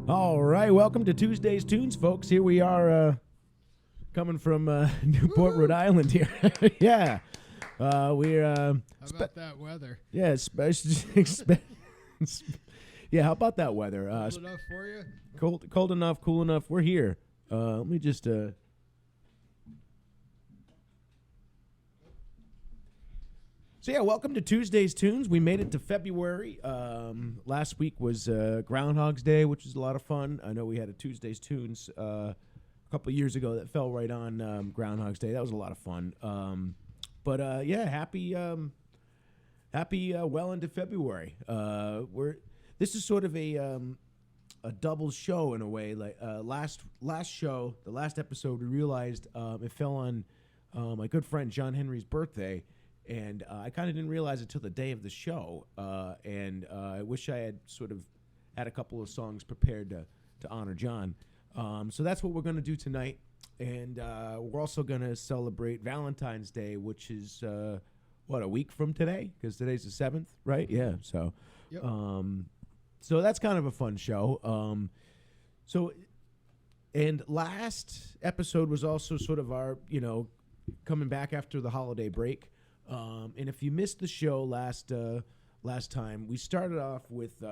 All right, welcome to Tuesday's Tunes, folks. Here we are, coming from Newport, Rhode Island. Here, yeah, we're How about that weather? yeah, yeah. How about that weather? Cold enough for you? Cold enough, cool enough. We're here. Let me just. So yeah, welcome to Tuesday's Tunes. We made it to February. Last week was Groundhog's Day, which was a lot of fun. I know we had a Tuesday's Tunes a couple of years ago that fell right on Groundhog's Day. That was a lot of fun. But yeah, happy well into February. This is sort of a double show in a way. Like last show, the last episode, we realized it fell on my good friend John Henry's birthday. And I kind of didn't realize it till the day of the show. And I wish I had sort of had a couple of songs prepared to honor John. So that's what we're going to do tonight. And we're also going to celebrate Valentine's Day, which is, a week from today? Because today's the 7th, right? Yeah. So, Yep. So that's kind of a fun show. And last episode was also sort of our, coming back after the holiday break. And if you missed the show last time, we started off with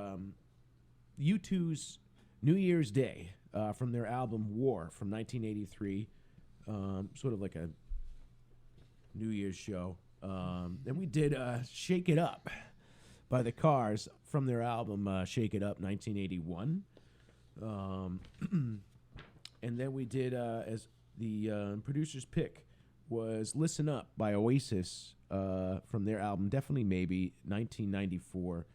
U2's New Year's Day from their album War from 1983, sort of like a New Year's show. Then we did Shake It Up by the Cars from their album Shake It Up 1981. And then we did, as the producer's pick, was Listen Up by Oasis from their album Definitely Maybe 1994,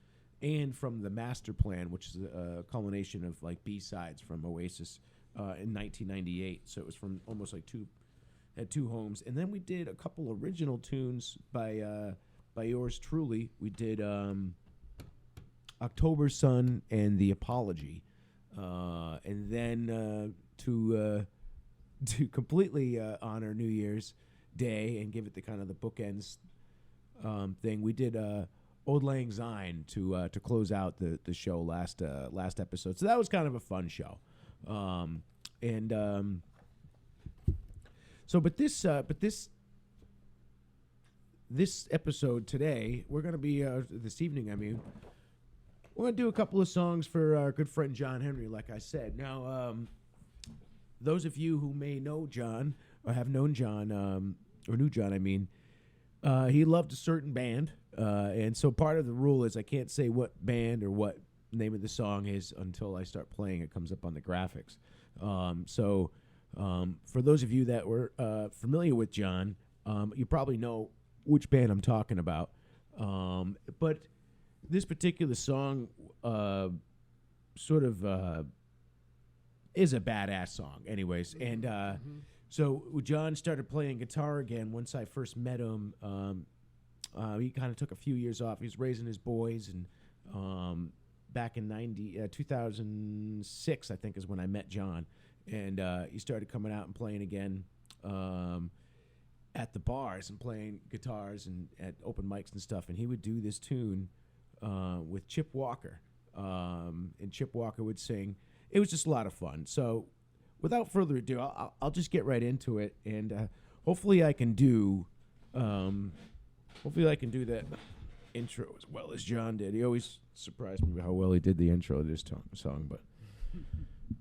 and from the Master Plan, which is a culmination of like B-sides from Oasis in 1998. So it was from almost like two homes. And then we did a couple original tunes by yours truly. We did October Sun and The Apology, and then to completely honor New Year's Day and give it the kind of the bookends thing, we did Old Lang Syne to close out the show last episode. So that was kind of a fun show. This episode today, we're going to be this evening, we're going to do a couple of songs for our good friend John Henry, like I said. Now, those of you who may know John or have known John, or knew John, he loved a certain band, and so part of the rule is I can't say what band or what name of the song is until I start playing. It comes up on the graphics. So for those of you that were familiar with John, you probably know which band I'm talking about. But this particular song sort of is a badass song anyways. And so John started playing guitar again once I first met him. He kind of took a few years off. He was raising his boys, and back in 2006, I think, is when I met John. And he started coming out and playing again at the bars and playing guitars and at open mics and stuff. And he would do this tune with Chip Walker, and Chip Walker would sing. It was just a lot of fun. So without further ado, I'll just get right into it, and hopefully I can do that intro as well as John did. He always surprised me with how well he did the intro of this song. But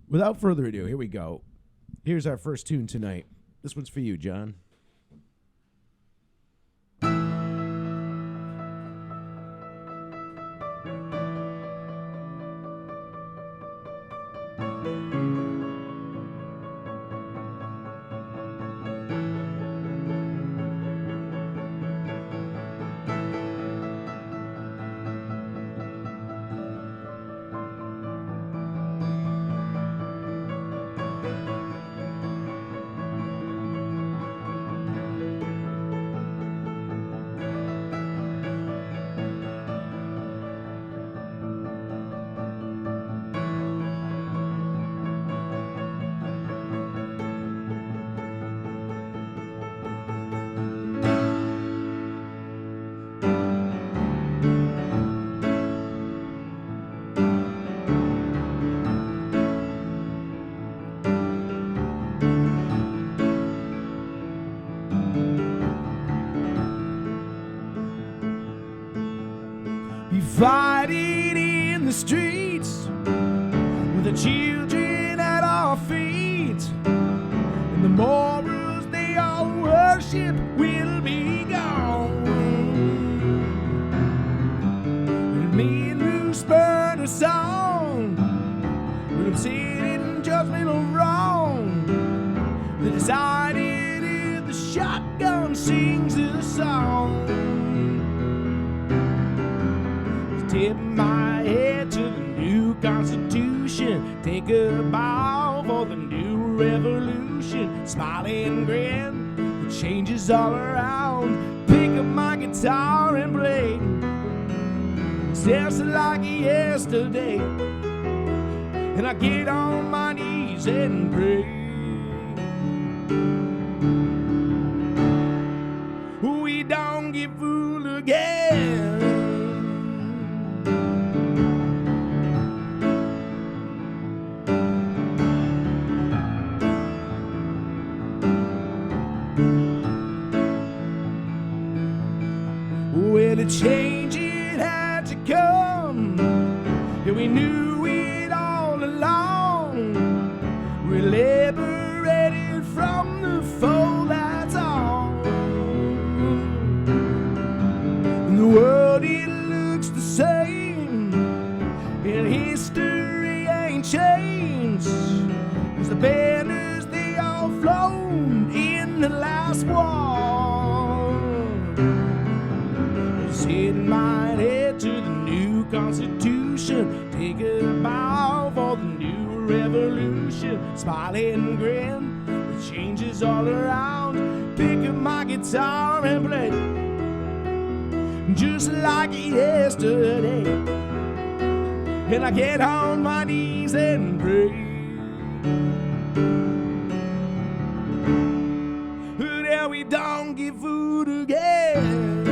without further ado, here we go. Here's our first tune tonight. This one's for you, John. Be fighting in the streets with the children at our feet, and the morals they all worship will be gone. And me and Bruce burn a song when I'm sitting in judgment of wrong. The decided is the shotgun sings the song. Tip my head to the new Constitution, take a bow for the new revolution. Smile and grin, the changes all around. Pick up my guitar and play, just like yesterday. And I get on my knees and pray. We don't get fooled again. Well, the change it had to come, and we knew it all along. We're liberated from the foe, that's all. And the world, it looks the same, and history ain't changed, 'cause the banners, they all flown in the last war. Hitting my head to the new Constitution, take a bow for the new revolution. Smile and grin, the changes all around. Pick up my guitar and play, just like yesterday. And I get on my knees and pray. That we don't get food again.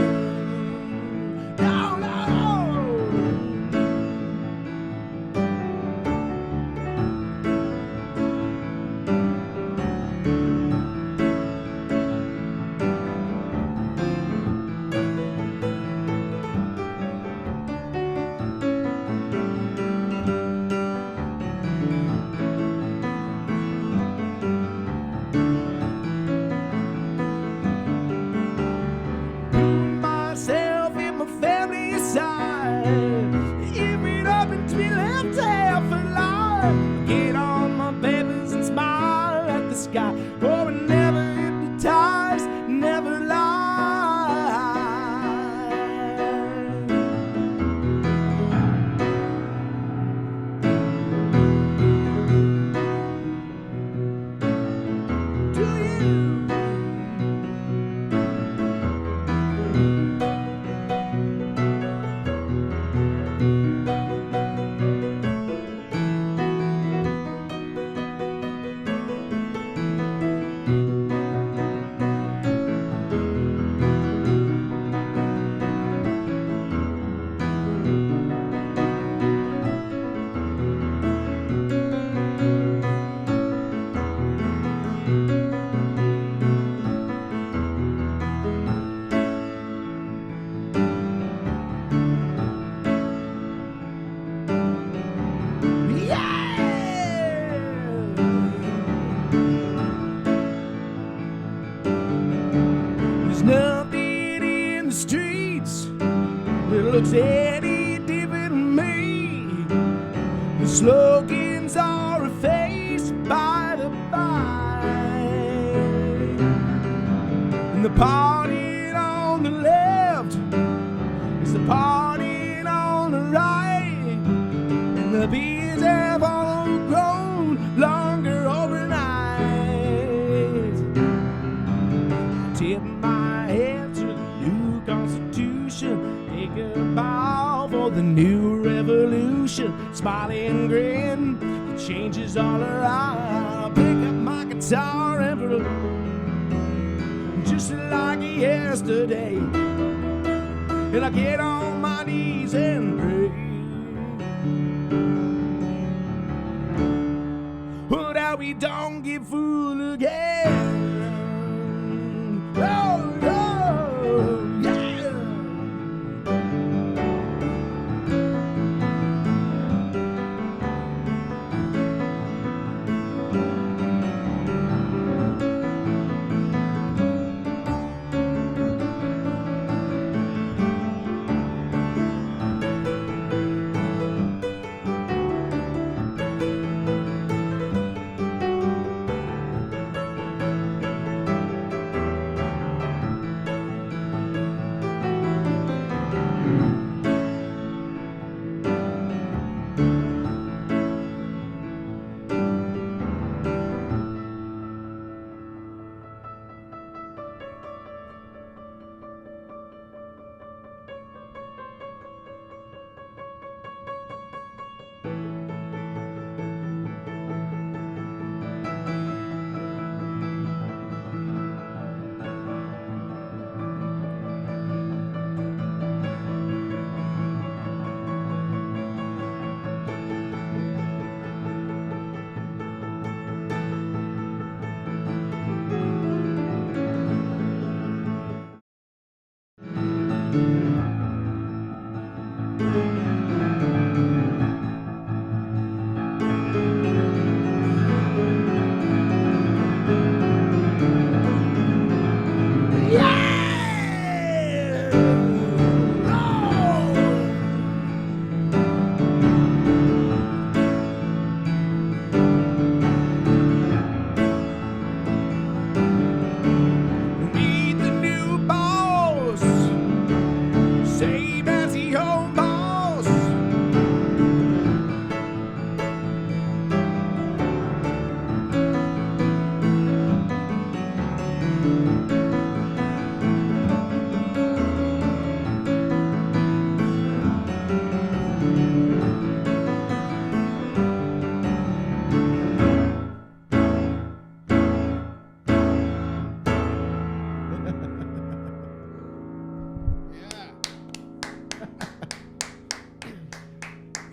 Oh, and never hypnotized, never lied. To you. Nothing in the streets that looks any different to me. The slogans are effaced by the fight, and the party on the left is the party on the right, and the beers have all grown longer overnight. Tip my head to the new Constitution, take a bow for the new revolution. Smile and grin, the changes all around. I'll pick up my guitar and play, just like yesterday. And I get on my knees and pray. But now we don't get fooled again. Oh.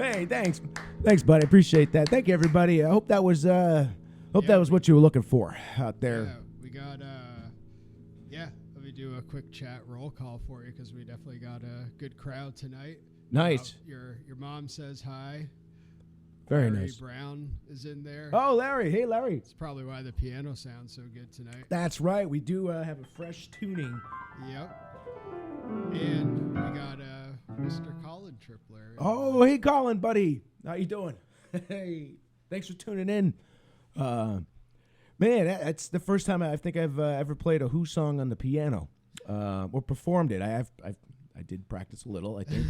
Hey, thanks, buddy. Appreciate that. Thank you, everybody. I hope that was that was what you were looking for out there. Yeah, we got let me do a quick chat roll call for you because we definitely got a good crowd tonight. Nice. Your mom says hi. Very Larry nice. Brown is in there. Oh, Larry. Hey, Larry. It's probably why the piano sounds so good tonight. That's right. We do have a fresh tuning. Yep. And we got Mr. Colin Tripler. Oh, hey, Colin, buddy. How you doing? Hey, thanks for tuning in. Man, that's the first time I think I've ever played a Who song on the piano, or performed it. I did practice a little, I think.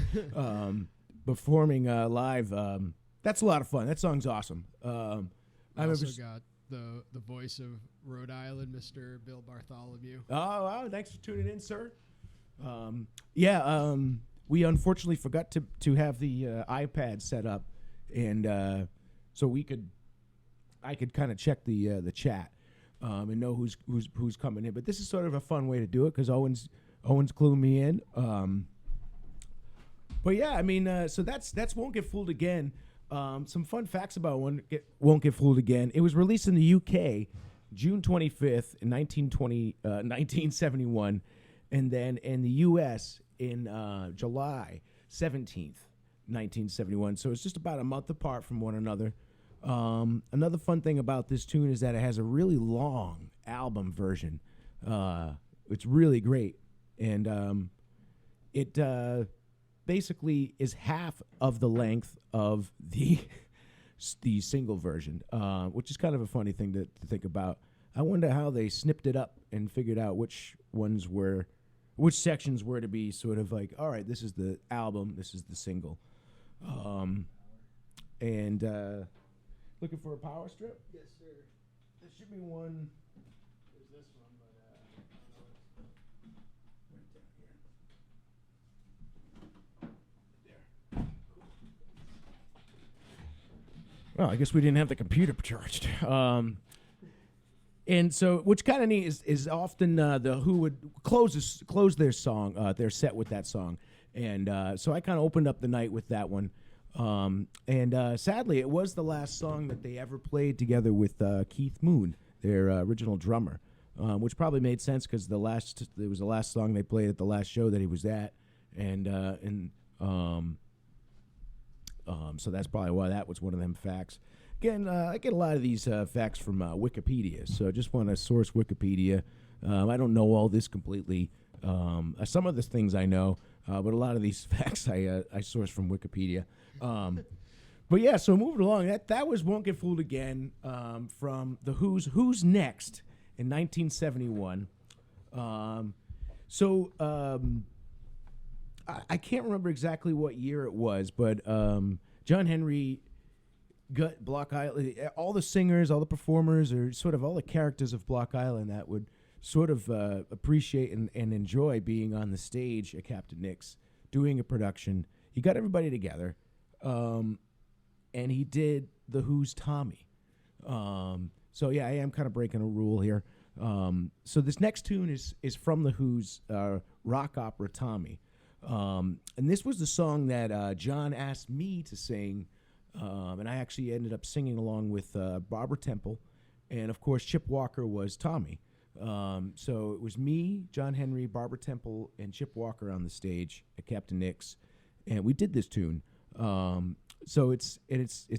Performing live, that's a lot of fun. That song's awesome. I also got the voice of Rhode Island, Mr. Bill Bartholomew. Oh, thanks for tuning in, sir. We unfortunately forgot to have the iPad set up, and so I could kind of check the chat and know who's coming in. But this is sort of a fun way to do it because Owen's cluing me in. But yeah, I mean, so that's Won't Get Fooled Again. Some fun facts about Won't Get Fooled Again. It was released in the UK June 25th in 1971, and then in the US in July 17th, 1971. So it's just about a month apart from one another. Another fun thing about this tune is that it has a really long album version. It's really great, and it basically is half of the length of the single version, which is kind of a funny thing to think about. I wonder how they snipped it up and figured out which sections were to be sort of like, all right, this is the album, this is the single, and looking for a power strip. Yes, sir. There should be one. There's this one, but I don't know. Right down here. There. Well, I guess we didn't have the computer charged. And so, which kind of neat is often the Who would close their song, their set with that song, and so I kind of opened up the night with that one, and sadly, it was the last song that they ever played together with Keith Moon, their original drummer, which probably made sense because it was the last song they played at the last show that he was at, and so that's probably why that was one of them facts. Again, I get a lot of these facts from Wikipedia, so I just want to source Wikipedia. I don't know all this completely. Some of the things I know, but a lot of these facts I source from Wikipedia. But yeah, so moving along, that was Won't Get Fooled Again from the Who's Next in 1971. I can't remember exactly what year it was, but John Henry got Block Island, all the singers, all the performers, or sort of all the characters of Block Island that would sort of appreciate and enjoy being on the stage at Captain Nick's doing a production. He got everybody together, and he did the Who's Tommy. So yeah, I am kind of breaking a rule here. So this next tune is from the Who's rock opera Tommy. And this was the song that John asked me to sing, and I actually ended up singing along with Barbara Temple, and of course Chip Walker was Tommy. So it was me, John Henry, Barbara Temple, and Chip Walker on the stage at Captain Nick's, and we did this tune. So it's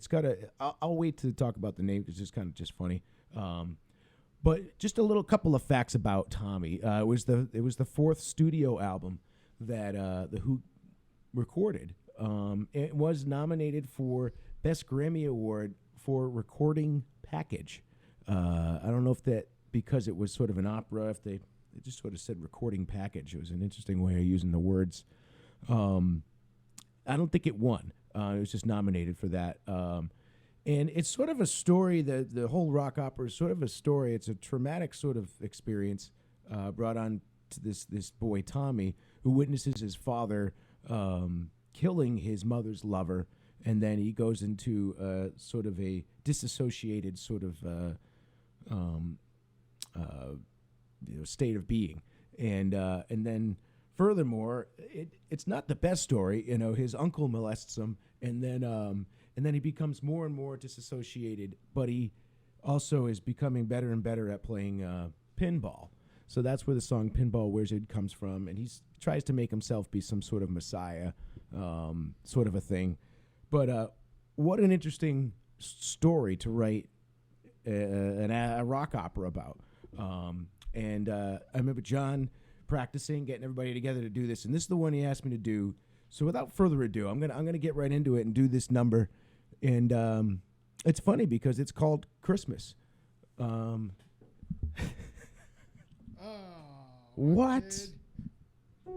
got a. I'll wait to talk about the name because it's kind of just funny. But just a couple of facts about Tommy. It was the fourth studio album that the Who recorded. It was nominated for Best Grammy Award for Recording Package. I don't know if that because it was sort of an opera, if they just sort of said recording package. It was an interesting way of using the words. I don't think it won. It was just nominated for that. And it's sort of a story, the whole rock opera is sort of a story. It's a traumatic sort of experience brought on to this boy, Tommy, who witnesses his father killing his mother's lover, and then he goes into sort of a disassociated sort of state of being, and then furthermore, it's not the best story. His uncle molests him, and then he becomes more and more disassociated, but he also is becoming better and better at playing pinball. So that's where the song "Pinball Wizard" comes from, and he tries to make himself be some sort of messiah, sort of a thing. But what an interesting story to write a rock opera about. And I remember John practicing, getting everybody together to do this, and this is the one he asked me to do. So without further ado, I'm gonna get right into it and do this number. And it's funny because it's called Christmas. What? Son, I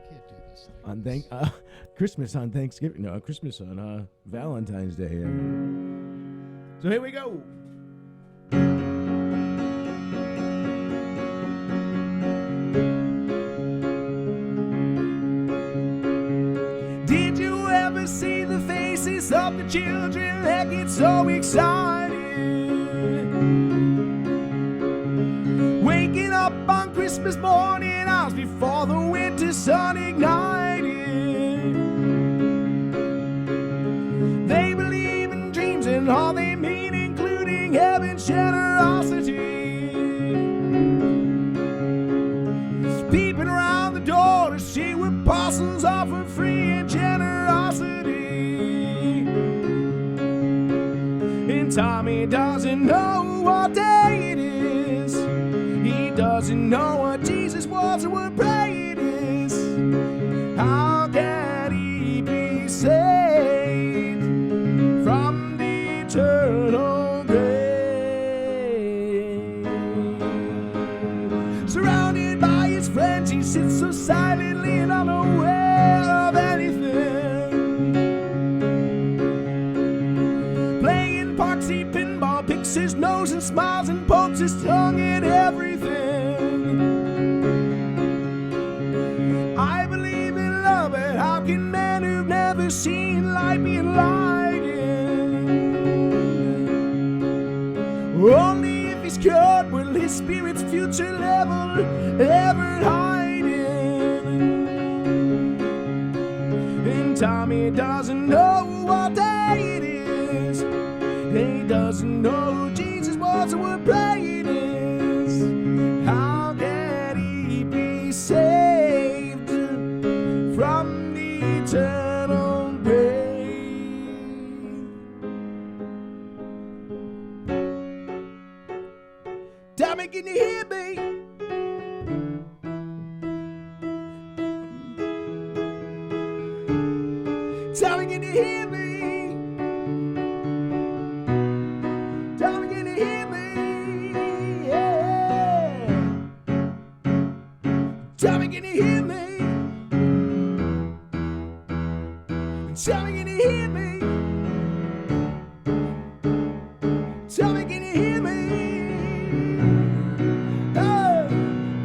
can't do this thing. On Christmas on Thanksgiving. No, Christmas on Valentine's Day. So here we go. Did you ever see the faces of the children that get so excited? Waking up on Christmas morning, hours before the winter sun ignited. They believe in dreams and all they mean, including heaven's generosity. Peeping around the door to see what parcels offer free and generosity. And Tommy doesn't know what day it is. He doesn't know what Jesus was or what pray it is. How can he be saved from the eternal grave? Surrounded by his friends, he sits so silently and unaware of anything. Playing poxy pinball, picks his nose and smiles and pokes his tongue at everything. I believe in love, but how can men who've never seen light be enlightened? Only if he's cured will his spirit's future level ever hide him. And Tommy doesn't know what day it is. He doesn't know who Jesus was or what pray it is. How can he be saved from the eternal grave? Tommy, can you hear me? Tommy, can you hear me? Tommy, can you hear me? Yeah. Tommy, can you hear me? Tommy, can you hear me? Tommy, can you hear me? Oh,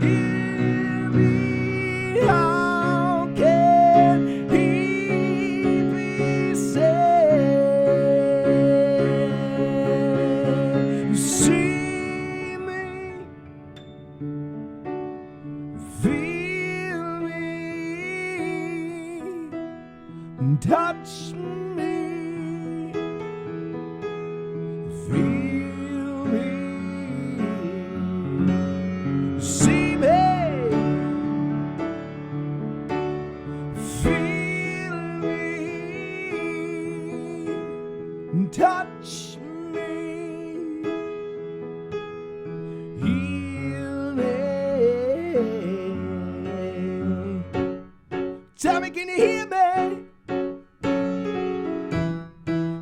hear me. How can he be saved? See me, feel me, touch me, feel me, see me, feel me, touch me, heal me. Tommy, can you hear me?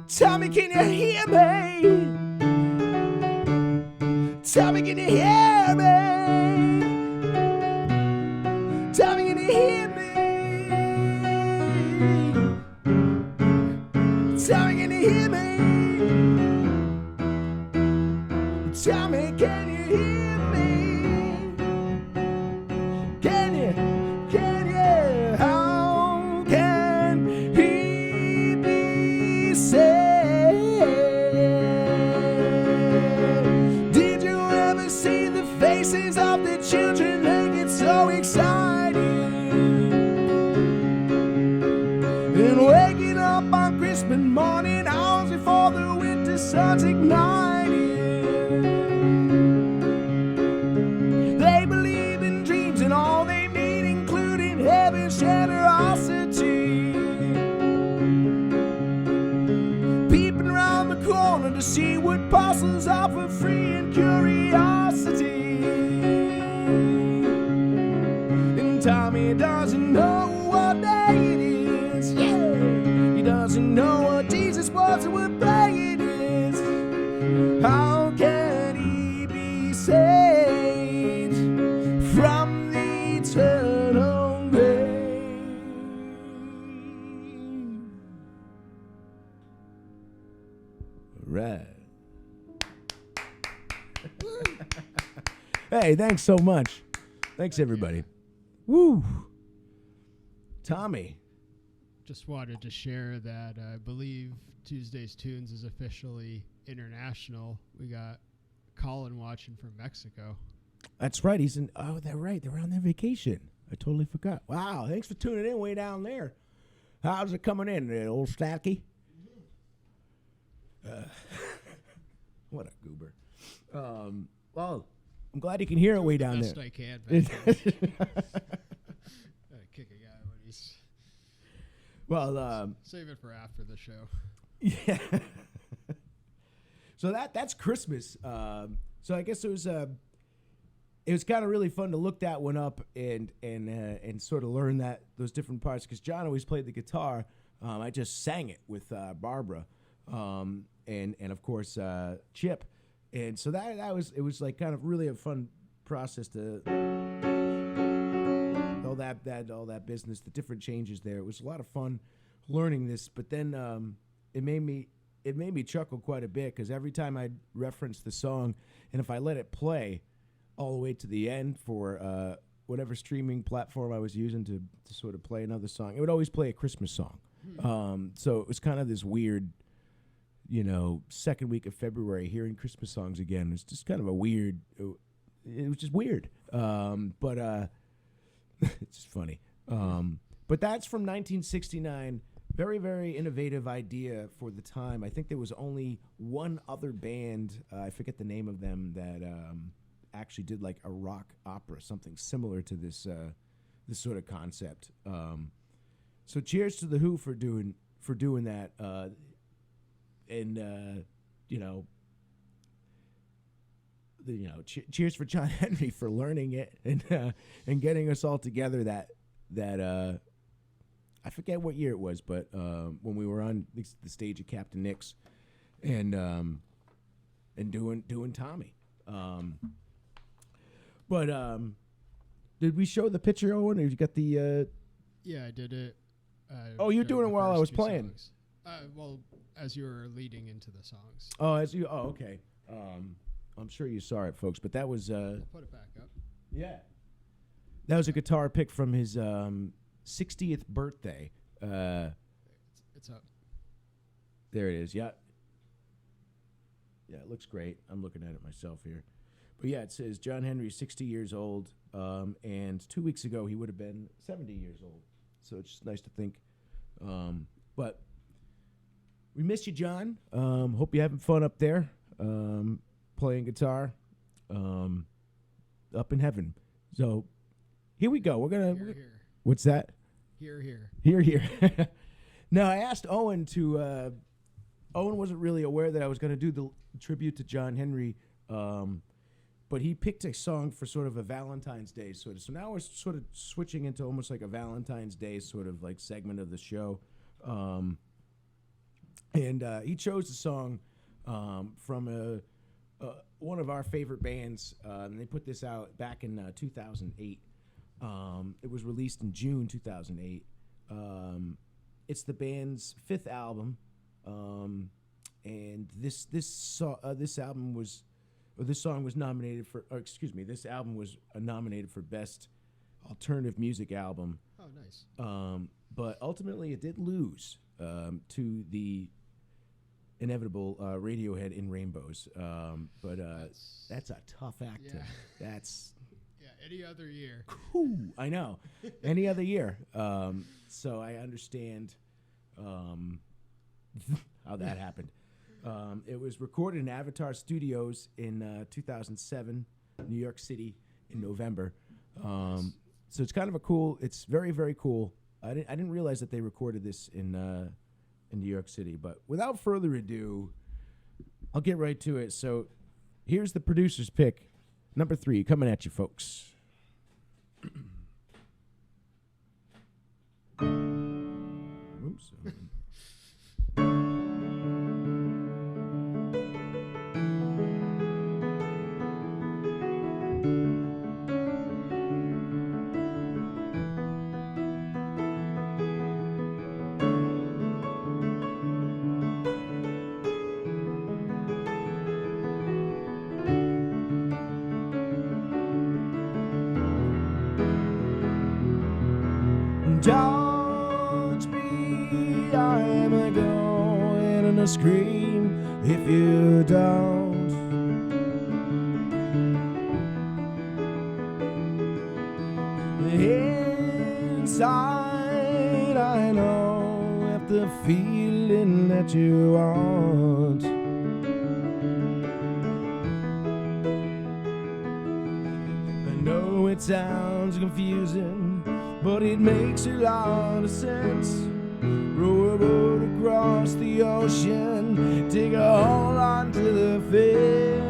Tommy, can you hear me? Tommy, can you hear me? Tommy, can you hear me? Tommy, can you hear me? Tommy, can you hear me? Can you? How can he be saved? Did you ever see the faces of the children? They get so excited and waking spend morning hours before the winter sun's ignited. They believe in dreams and all they need, including heaven's generosity. Peeping around the corner to see what parcels offer free and curiosity. And Tommy doesn't know what day it is. Yeah, he doesn't know what Jesus was or what day it is. How can he be saved from the eternal grave? Right. Hey, thanks so much. Thanks, everybody. Woo. Tommy. Just wanted to share that I believe Tuesday's Tunes is officially international. We got Colin watching from Mexico. That's right. He's in. Oh, they're right. They're on their vacation. I totally forgot. Wow. Thanks for tuning in way down there. How's it coming in, old Stacky? What a goober. Well, I'm glad you can hear it way down there. Best I can. Kick a guy when he's. Well, save it for after the show. yeah. So that's Christmas. So I guess it was kind of really fun to look that one up and sort of learn those different parts, because John always played the guitar. I just sang it with Barbara, and of course Chip, and so it was like kind of really a fun process to all that business, the different changes there. It was a lot of fun learning this, but then it made me chuckle quite a bit, because every time I'd reference the song, and if I let it play all the way to the end for whatever streaming platform I was using to sort of play another song, it would always play a Christmas song. So it was kind of this weird, second week of February, hearing Christmas songs again. It's just kind of a weird, it was just weird. But it's just funny. But that's from 1969. Very, very innovative idea for the time. I think there was only one other band, I forget the name of them, that actually did like a rock opera, something similar to this sort of concept. So cheers to the Who for doing that, cheers for John Henry for learning it and getting us all together. That I forget what year it was, but when we were on the stage at Captain Nick's and doing Tommy. But did we show the picture, Owen, or you got the? Yeah, I did it. Oh, you're doing it while I was playing. Well, as you were leading into the songs. Oh, okay. I'm sure you saw it, folks, but that was. I'll put it back up. Yeah. That was a guitar pick from his 60th birthday. It's up. There it is. Yeah. Yeah, it looks great. I'm looking at it myself here. But yeah, it says John Henry, 60 years old, and 2 weeks ago he would have been 70 years old. So it's just nice to think. But we miss you, John. Hope you're having fun up there, playing guitar, up in heaven. So here we go. We're gonna. Here. What's that? Here. Here. Now I asked Owen to. Owen wasn't really aware that I was going to do the tribute to John Henry, but he picked a song for sort of a Valentine's Day sort of. So now we're sort of switching into almost like a Valentine's Day sort of like segment of the show. And he chose a song from one of our favorite bands, and they put this out back in 2008. It was released in June 2008. It's the band's fifth album, and this album was, or this song was nominated for. Or excuse me, this album was nominated for Best Alternative Music Album. Oh, nice. But ultimately, it did lose to the inevitable Radiohead in Rainbows. But that's a tough act. Yeah. That's any other year. Cool. I know. Any other year. So I understand how that happened. It was recorded in Avatar Studios in 2007, New York City, in November. So it's kind of it's very, very cool. I didn't realize that they recorded this in New York City. But without further ado, I'll get right to it. So here's the producer's pick, number 3, coming at you, folks. Oops. Don't be, I'm going to scream if you don't. Inside, I know have the feeling that you want. I know it sounds confusing, but it makes a lot of sense. Row a boat across the ocean, take a hold onto the fence.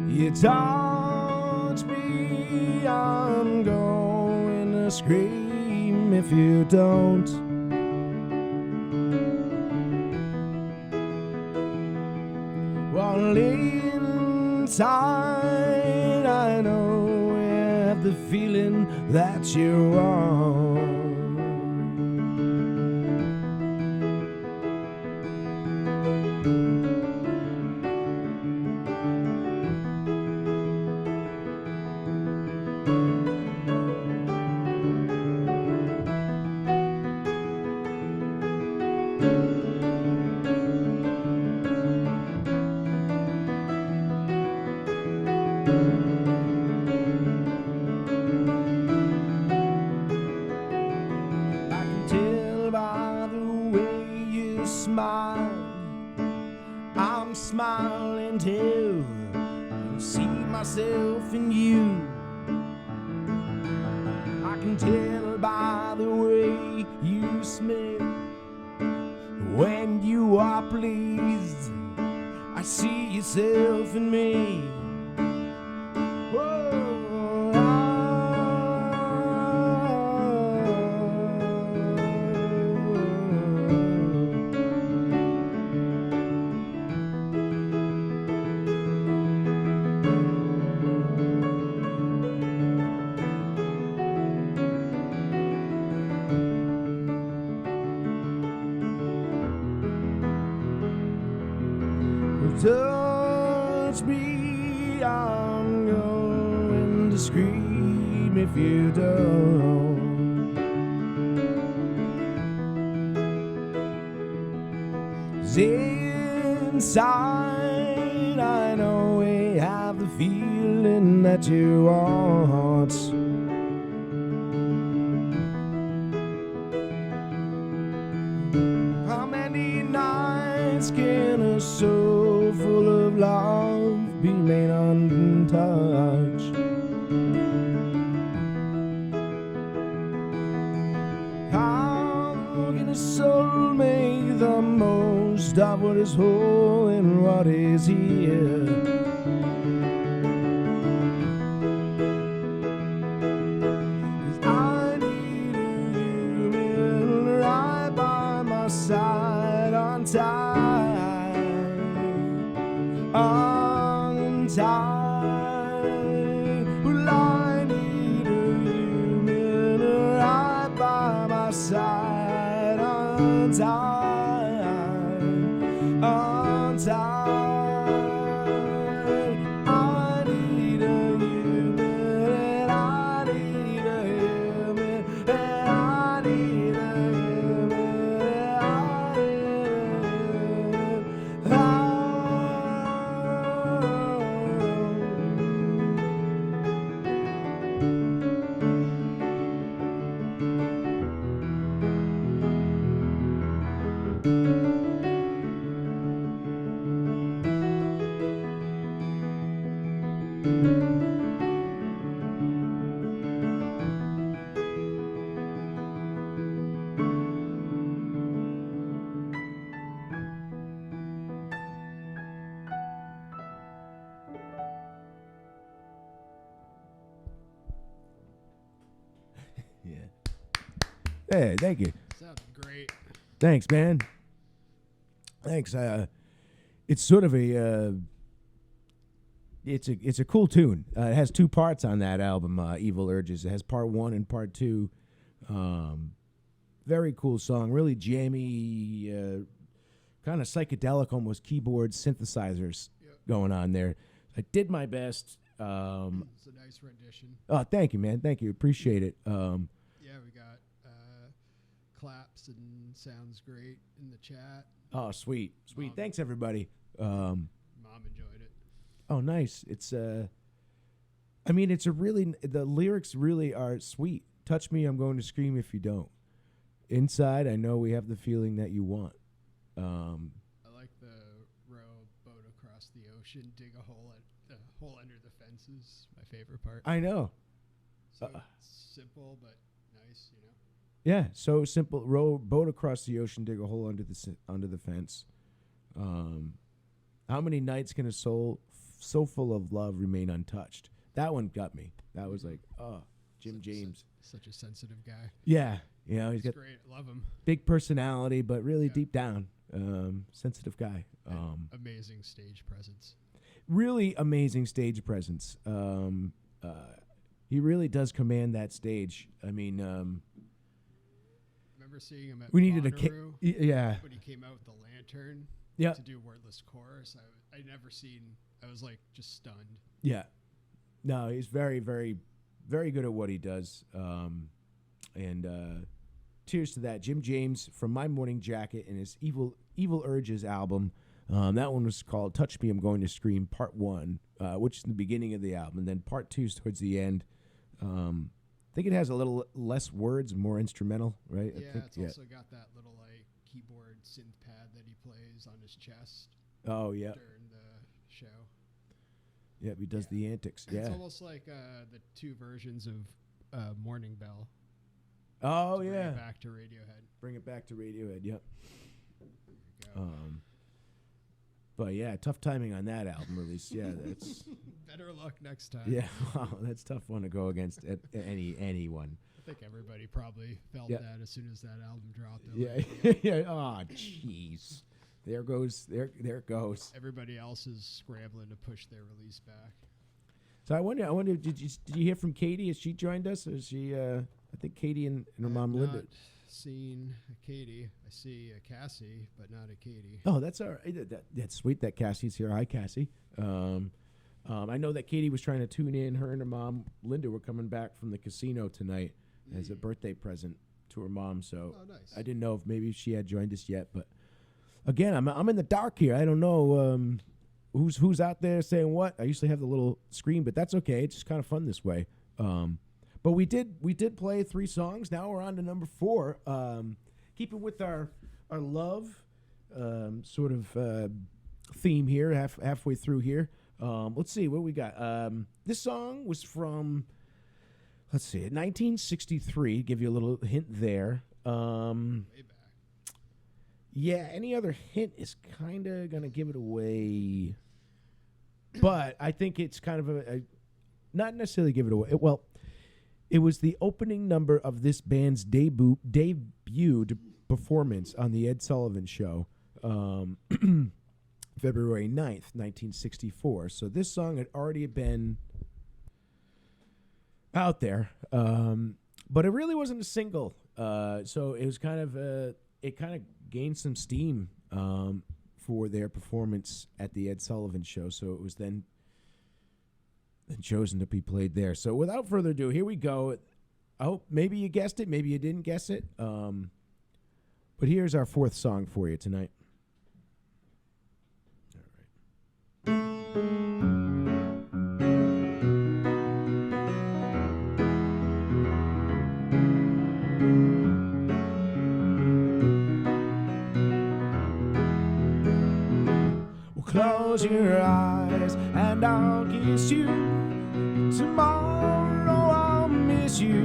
You taught me I'm going to scream if you don't. While inside I know I have the feeling that you want. I'm smiling too. I see myself in you. I can tell by the way you smell. When you are pleased, I see yourself in me. Touch me, I'm going to scream if you don't. Inside, I know we have the feeling that you want. How many nights can a soul full of love be made untouched? How can a soul make the most of what is whole and what is here? I need a human right by my side on time, on time. Well, I need a human right by my side on time, on time. I Yeah. Hey, thank you. Sounds great. Thanks, man. Thanks. It's sort of a it's a cool tune. It has two parts on that album, Evil Urges. It has part 1 and part 2. Very cool song, really jammy, kind of psychedelic, almost keyboard synthesizers going on there. I did my best. It's a nice rendition. Oh, thank you, man. Thank you. Appreciate it. Yeah, we got claps and sounds great in the chat. Oh, sweet. Mom. Thanks, everybody. Mom enjoyed it. Oh, nice. It's I mean, it's a really, the lyrics really are sweet. Touch me, I'm going to scream if you don't. Inside, I know we have the feeling that you want. I like the row boat across the ocean, dig a hole under the fences. My favorite part. I know. So it's simple but nice, you know. Yeah, so simple. Row boat across the ocean, dig a hole under the fence. How many nights can a soul so full of love remain untouched? That one got me. That was like, oh, Jim James. Such a sensitive guy. Yeah, you know, he's got great. I love him. big personality, but really deep down, sensitive guy. Amazing stage presence. Really amazing stage presence. He really does command that stage. I mean, remember seeing him at we needed Bonnaroo yeah. when he came out with the lantern to do Wordless Chorus. I never seen. I was like just stunned. Yeah. No, he's very, very, very good at what he does. And cheers to that. Jim James from My Morning Jacket and his Evil Urges album. That one was called Touch Me, I'm Going to Scream, Part 1, which is the beginning of the album. And then Part 2 is towards the end. I think it has a little less words, more instrumental, right? Yeah, I think, it's also got that little like keyboard synth pad that he plays on his chest. Oh, yeah. During the show. Yeah, he does the antics. Yeah. It's almost like the two versions of Morning Bell. Oh, Bring yeah. it back to Radiohead. Bring it back to Radiohead, yep. There you go. But yeah, tough timing on that album release. Yeah, that's Better luck next time. yeah. Wow, that's a tough one to go against anyone. I think everybody probably felt that as soon as that album dropped. Yeah, yeah. Oh, jeez. There it goes. Everybody else is scrambling to push their release back. So I wonder, did you hear from Katie? Has she joined us? Or is she? I think Katie and her mom Linda. Seen a Katie. I see a Cassie, but not a Katie. Oh, that's all right. That's sweet that Cassie's here. Hi, Cassie. I know that Katie was trying to tune in. Her and her mom, Linda, were coming back from the casino tonight as a birthday present to her mom. So nice. I didn't know if maybe she had joined us yet. But again, I'm in the dark here. I don't know who's out there saying what. I usually have the little screen, but that's okay. It's just kind of fun this way. But we did play 3 songs. Now we're on to number 4. Keeping with our love sort of theme here, halfway through here. Let's see what we got. This song was from, let's see, 1963. Give you a little hint there. Way back. Yeah, any other hint is kind of gonna give it away. But I think it's kind of a not necessarily give it away. Well, it was the opening number of this band's debuted performance on the Ed Sullivan Show, February 9th, 1964. So this song had already been out there, but it really wasn't a single. So it was kind of it kind of gained some steam for their performance at the Ed Sullivan Show. So it was then chosen to be played there. So without further ado, here we go. I hope maybe you guessed it, maybe you didn't guess it. But here's our 4th song for you tonight. All right. close your eyes and I'll kiss you. Tomorrow I'll miss you.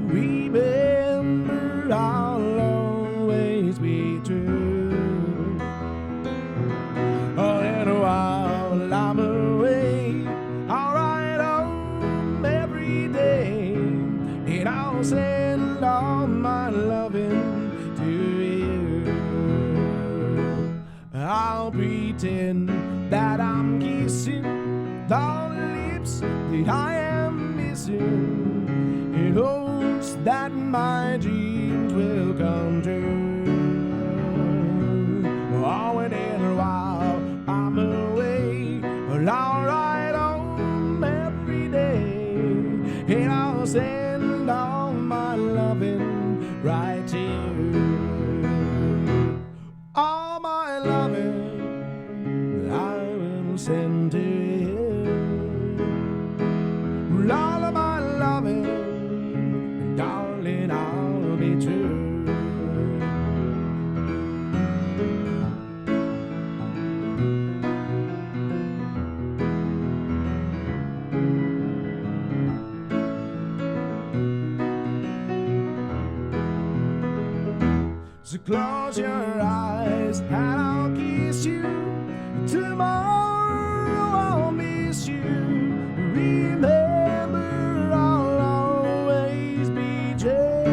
Remember, I'll always be true. Oh, in a while I'm away, I'll ride home every day, and I'll send all my loving to you. I'll pretend that I'm kissing all the lips that I am missing, in hopes that my dreams will come true. Oh, and in a while I'm away, well, I'll ride home every day, and I'll send all my loving right to you. All my loving I will send to you. All of my loving, darling, I'll be true. So close your eyes and I'll kiss you. Tomorrow I'll miss you. Remember, I'll always be jail.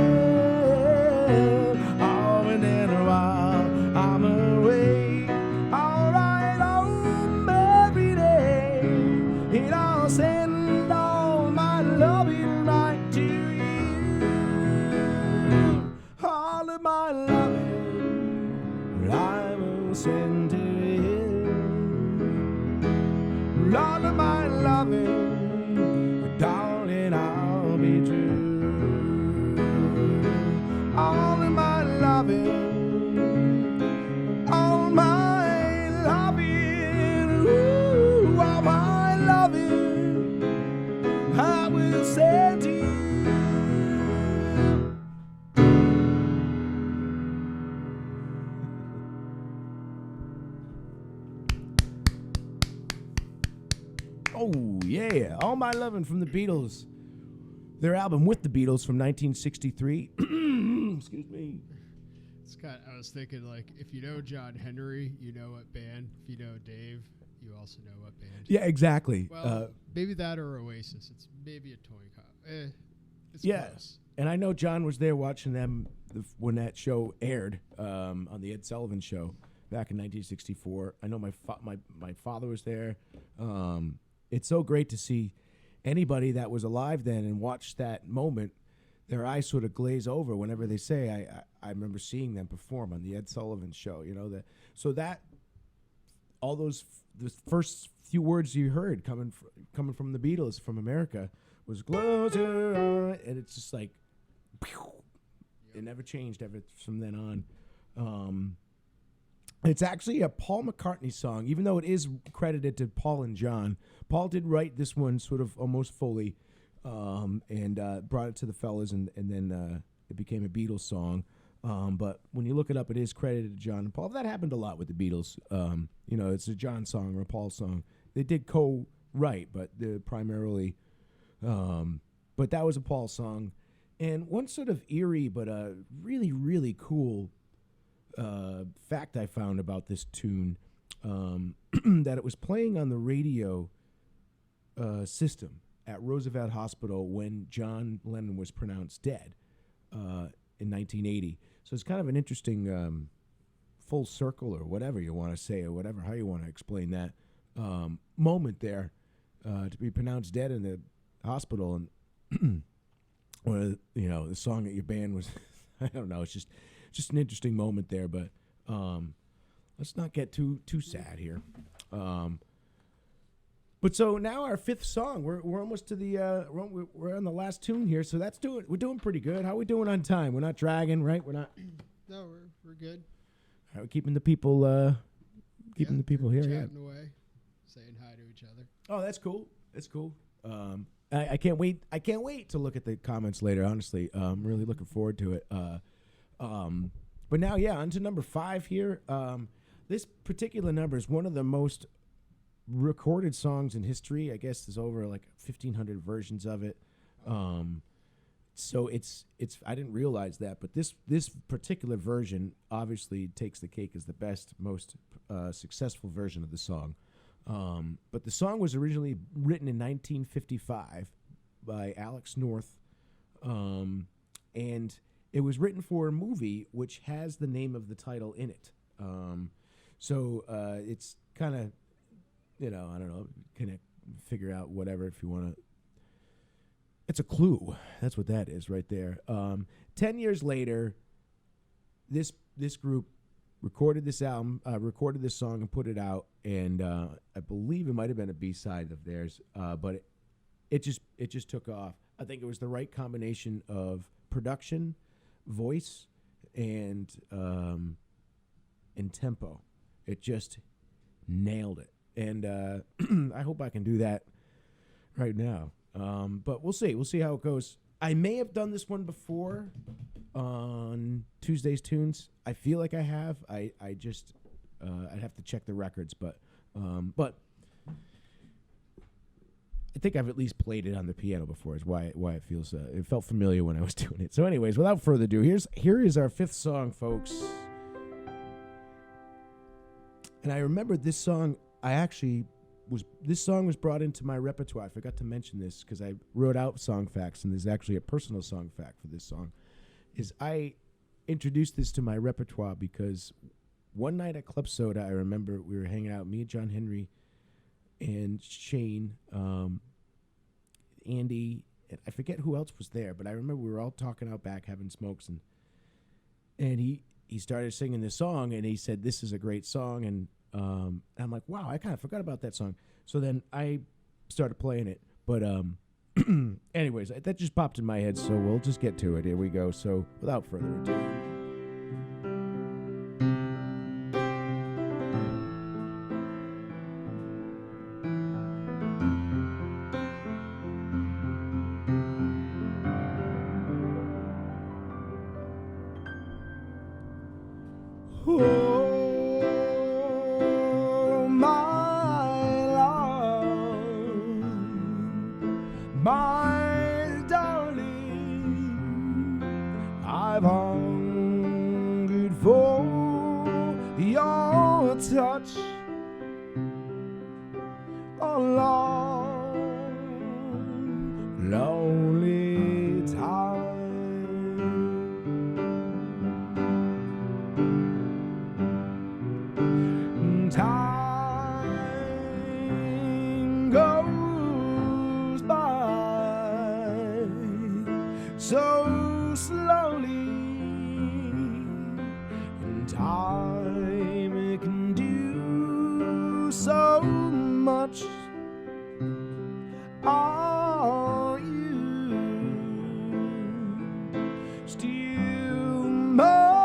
Oh, and in a while I'm away, I'll ride home every day, and I'll send all my loving right to you. All of my loving I will send to you. All of my loving, darling, I'll be true. All of my loving, all my loving, ooh, all my loving, I will send to you. Oh, yeah. All My Lovin' from the Beatles. Their album with the Beatles from 1963. Excuse me. I was thinking, like, if you know John Henry, you know what band. If you know Dave, you also know what band. Yeah, exactly. Well, maybe that or Oasis. It's maybe a toy cop. It's yes. close. And I know John was there watching them when that show aired on the Ed Sullivan Show back in 1964. I know my father was there. It's so great to see anybody that was alive then and watch that moment. Their eyes sort of glaze over whenever they say, I remember seeing them perform on the Ed Sullivan Show. You know, all those the first few words you heard coming from the Beatles from America was "close your eye," and it's just like, pew, it never changed ever from then on. It's actually a Paul McCartney song, even though it is credited to Paul and John. Paul did write this one sort of almost fully, and brought it to the fellas, and then it became a Beatles song. But when you look it up, it is credited to John and Paul. That happened a lot with the Beatles. You know, it's a John song or a Paul song. They did co-write, but primarily. But that was a Paul song. And one sort of eerie but really, really cool fact I found about this tune, that it was playing on the radio system at Roosevelt Hospital when John Lennon was pronounced dead in 1980. So it's kind of an interesting full circle, or whatever you want to say, or whatever, how you want to explain that moment there, to be pronounced dead in the hospital. And or, you know, the song that your band was, I don't know, it's just an interesting moment there, but let's not get too sad here. But so now our fifth song, we're almost to the we're on the last tune here, so we're doing pretty good. How are we doing on time? We're not dragging, right? We're not. No, we're good. We're keeping the people the people here. Chatting away, saying hi to each other. Oh, that's cool. That's cool. I can't wait. I can't wait to look at the comments later. Honestly, I'm really looking forward to it. But now, yeah, on to number 5 here. This particular number is one of the most recorded songs in history. I guess there's over like 1,500 versions of it. So it's I didn't realize that, but this particular version obviously takes the cake as the best, most successful version of the song. But the song was originally written in 1955 by Alex North, and it was written for a movie which has the name of the title in it. So it's kind of, I don't know, kind of figure out whatever if you want to. It's a clue. That's what that is right there. 10 years later, this group recorded this album, recorded this song and put it out, and I believe it might have been a B-side of theirs, but it just took off. I think it was the right combination of production, voice, and tempo. It just nailed it, and I hope I can do that right now. But we'll see. We'll see how it goes. I may have done this one before on Tuesday's Tunes. I feel like I have. I just I'd have to check the records, but I think I've at least played it on the piano before. Is why it feels it felt familiar when I was doing it. So, anyways, without further ado, here is our fifth song, folks. And I remember this song. This song was brought into my repertoire. I forgot to mention this because I wrote out song facts, and there's actually a personal song fact for this song. Is I introduced this to my repertoire because one night at Club Soda, I remember we were hanging out, me and John Henry and Shane, Andy, and I forget who else was there, but I remember we were all talking out back, having smokes, and he started singing this song, and he said, "This is a great song," and I'm like, wow, I kind of forgot about that song. So then I started playing it. But anyways, that just popped in my head, so we'll just get to it. Here we go. So without further ado. My darling, I've hungered for your touch a long, lonely time. Time goes by so slowly, and time it can do so much. Are you still mine?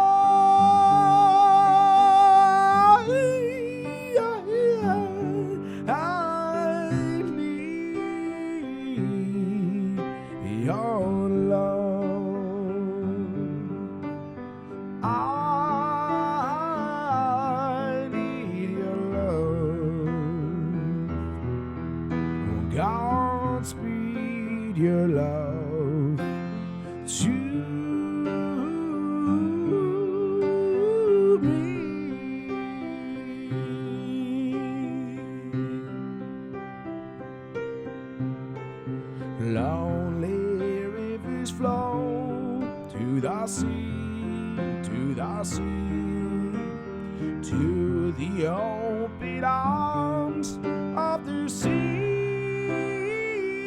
I need your love. I need your love. Godspeed your love to me. Lonely rivers flow to the sea, to the sea, to the open arms of the sea.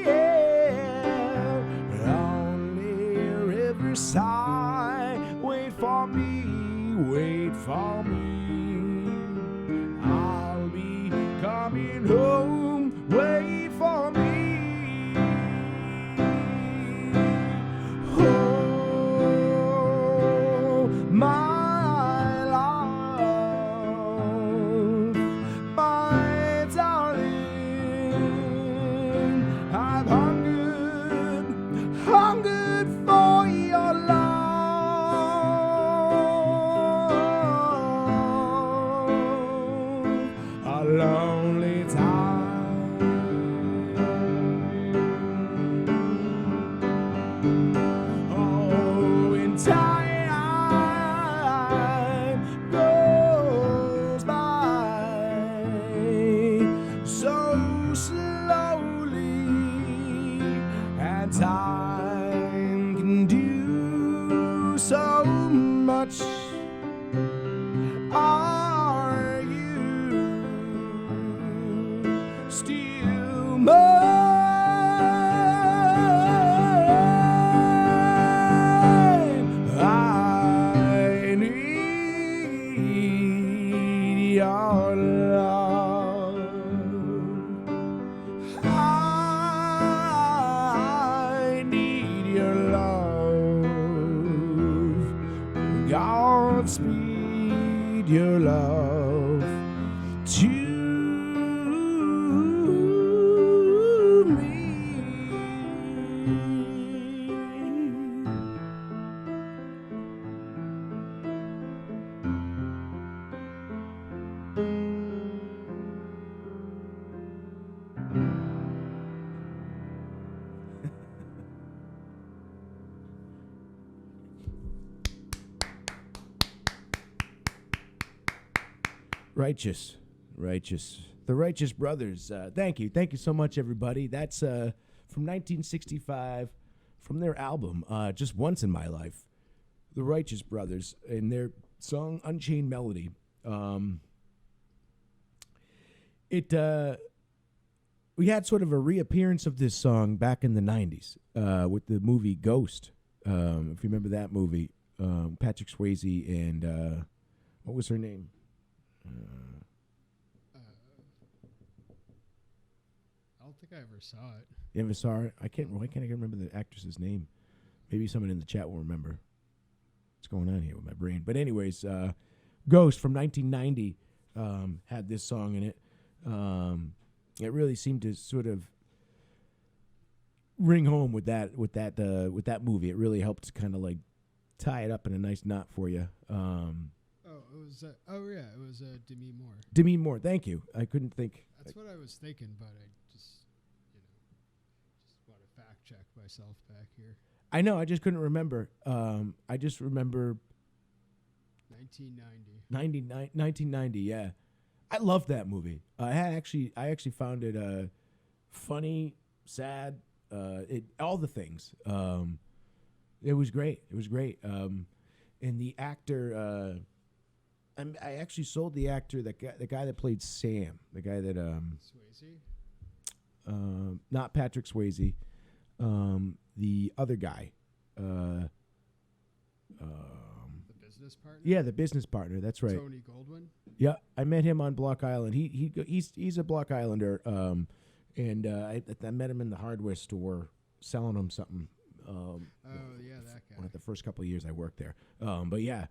Yeah. Lonely rivers sigh, wait for me, wait for me. I'll be coming home, wait for me. Oh, my love, my darling, I've hungered for your love. your love. I need your love. Godspeed your love to me. Righteous. The Righteous Brothers. Thank you so much, everybody. That's from 1965, from their album, Just Once in My Life. The Righteous Brothers, and their song Unchained Melody. We had sort of a reappearance of this song back in the 90s with the movie Ghost. If you remember that movie, Patrick Swayze and what was her name? I don't think I ever saw it. You ever saw it? Why can't I remember the actress's name? Maybe someone in the chat will remember. What's going on here with my brain? But anyways, Ghost from 1990 had this song in it. It really seemed to sort of ring home with that movie. It really helped kind of like tie it up in a nice knot for you. It was Demi Moore. Demi Moore, thank you. I couldn't think. That's what I was thinking, but I just want to fact check myself back here. I know, I just couldn't remember. I just remember 1990. 1990, yeah. I loved that movie. I actually found it funny, sad, all the things. It was great. And the actor, I actually sold the actor, the guy that played Sam, the guy that Swayze. Not Patrick Swayze, the other guy. The business partner. Yeah, the business partner. That's right. Tony Goldwyn. Yeah, I met him on Block Island. He's a Block Islander, and I met him in the hardware store selling him something. That guy. One of the first couple of years I worked there. But yeah,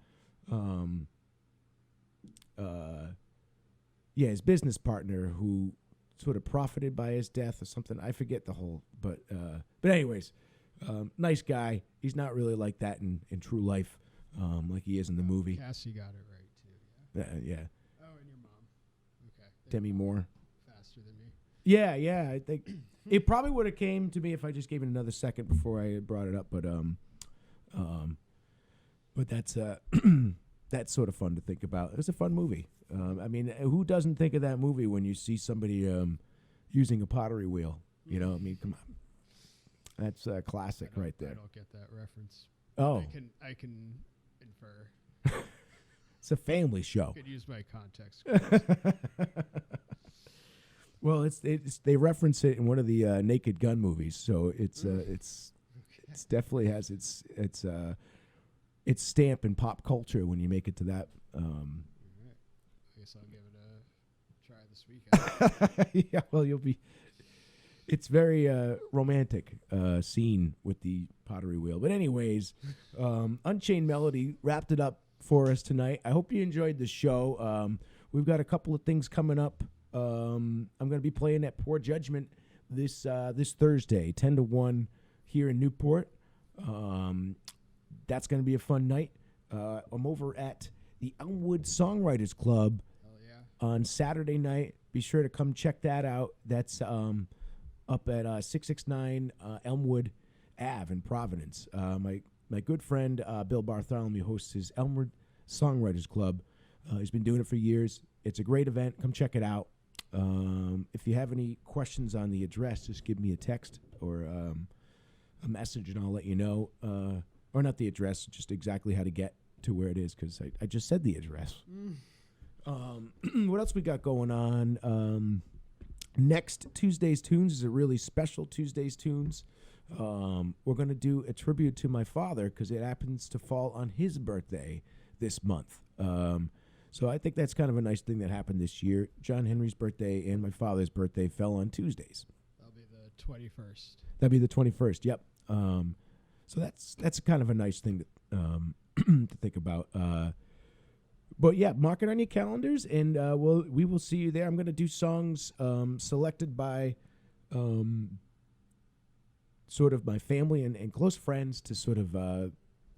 his business partner who sort of profited by his death or something. I forget the whole, but anyways, nice guy. He's not really like that in true life, like he is in the movie. Cassie got it right too. Yeah. Oh, and your mom. Okay. Demi Moore. Faster than me. Yeah. I think it probably would have came to me if I just gave it another second before I brought it up. But that's that's sort of fun to think about. It was a fun movie. I mean, who doesn't think of that movie when you see somebody using a pottery wheel? You know, I mean, come on, that's a classic right there. I don't get that reference. Oh, I can infer. It's a family show. I could use my context. Well, it's they reference it in one of the Naked Gun movies, so it's definitely has its stamp in pop culture when you make it to that. All right. I guess I'll give it a try this weekend. Yeah, well, it's very romantic scene with the pottery wheel. But anyways, Unchained Melody wrapped it up for us tonight. I hope you enjoyed the show. We've got a couple of things coming up. I'm going to be playing at Poor Judgment this Thursday, 10 to 1 here in Newport. That's going to be a fun night. I'm over at the Elmwood Songwriters Club on Saturday night. Be sure to come check that out. That's up at 669 Elmwood Ave in Providence. My good friend Bill Bartholomew hosts his Elmwood Songwriters Club. He's been doing it for years. It's a great event. Come check it out. If you have any questions on the address, just give me a text or a message, and I'll let you know. Or not the address, just exactly how to get to where it is, because I just said the address. What else we got going on? Next Tuesday's Tunes is a really special Tuesday's Tunes. We're going to do a tribute to my father because it happens to fall on his birthday this month. So I think that's kind of a nice thing that happened this year. John Henry's birthday and my father's birthday fell on Tuesdays. That'll be the 21st. That'd be the 21st. Yep. So that's kind of a nice thing to think about. But yeah, mark it on your calendars, and we will see you there. I'm going to do songs selected by sort of my family and close friends to sort of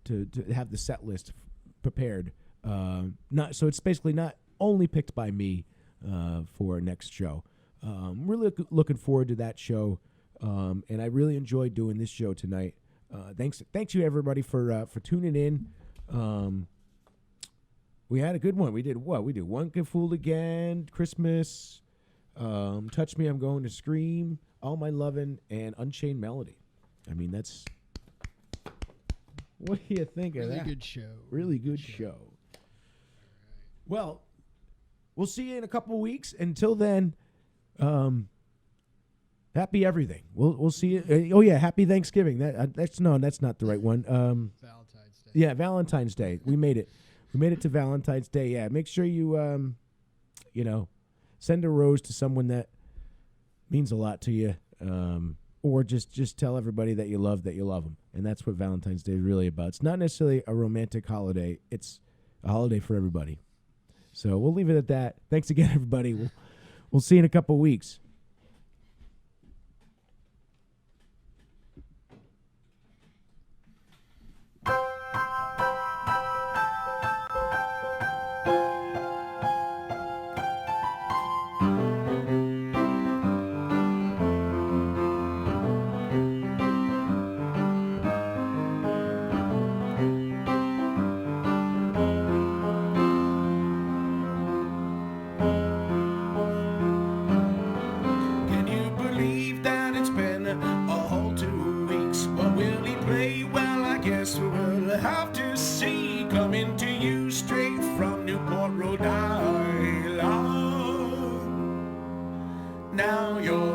to have the set list prepared. So it's basically not only picked by me for next show. Really looking forward to that show, and I really enjoyed doing this show tonight. Thanks you everybody for tuning in. We had a good one. We did what? We did One Get Fooled Again, Christmas, Touch Me, I'm Going to Scream, All My Lovin', and Unchained Melody. I mean, that's... What do you think of that? Really good show. Really good show. Well, we'll see you in a couple of weeks. Until then, happy everything. We'll see you. Oh yeah, happy Thanksgiving. That's not the right one. Valentine's Day. Yeah, Valentine's Day. We made it. We made it to Valentine's Day. Yeah, make sure you send a rose to someone that means a lot to you, or just tell everybody that you love them, and that's what Valentine's Day is really about. It's not necessarily a romantic holiday; it's a holiday for everybody. So we'll leave it at that. Thanks again, everybody. We'll see you in a couple of weeks. Now you're